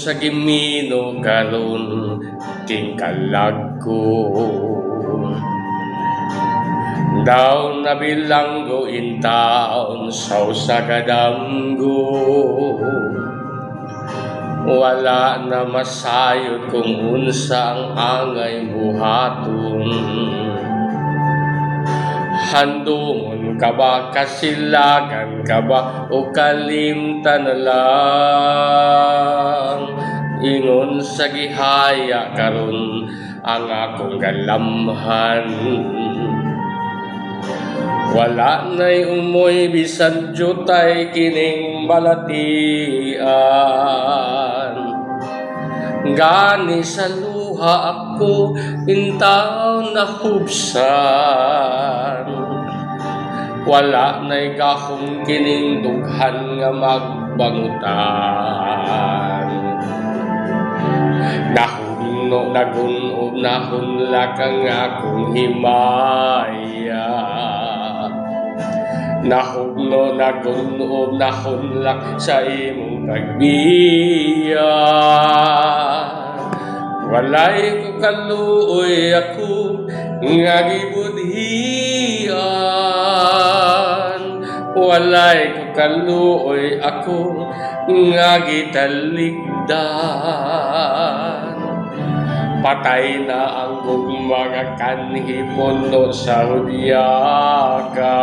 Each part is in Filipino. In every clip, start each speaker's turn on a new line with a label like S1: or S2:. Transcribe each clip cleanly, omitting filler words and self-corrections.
S1: sa gimino karon king kalag ko. Daw nabilanggo in town sa kadamgo. Wala na masayod kung unsa ang angay buhaton. Handumon ka ba, kasilagan ka ba, o kalimtan na lang? Ingon sa gihaya karon ang akong galamhan. Wala na'y umoy bisan jutay kining balatian. Gani sa luha ako intaw na hubsan. Wala na'y gahong kining dughan nga magbangutan. Nahunno nagunob nahunlak ang akong himaya. Nahugno nagunob nahunlak sa imong pagbiya. Walay ko kaluoy ako nga gibudhian. Walay ko kaluoy ako nga gitaligdan. Patay na ang mga kanhi puno sa hudyaga.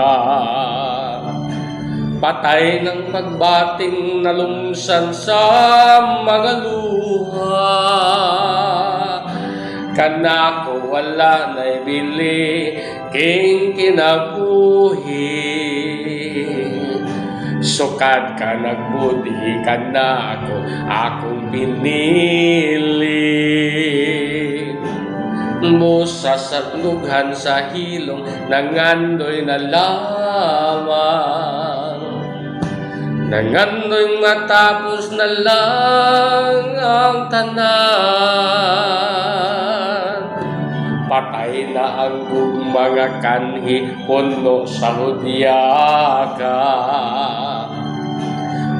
S1: Patay ng pagbating nalumsan sa mga luha. Kanako wala na'y bili king kinabuhi. Sukad ka nagbudhi ka na akong pinili. Musa sa lughan sa hilong nangandoy na lamang. Nangandoy matapos na lang ang tanan. Patay na ang mga kanhi puno sa hudyaga.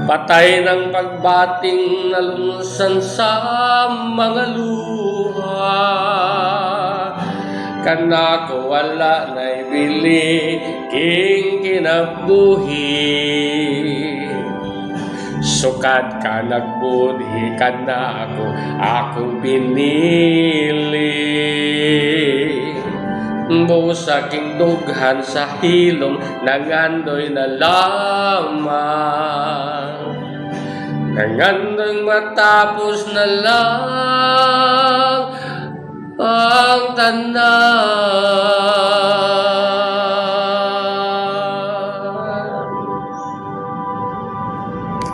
S1: Patay ng pagbating nalunsan sa mga luha. Kanako wala na'y bili king kinabuhi. Sukad ka nagbudhi ka na akong pinili. Busa king dughan sa hilom nangandoy na lamang. Nangandoy matapos na lang ang tanan.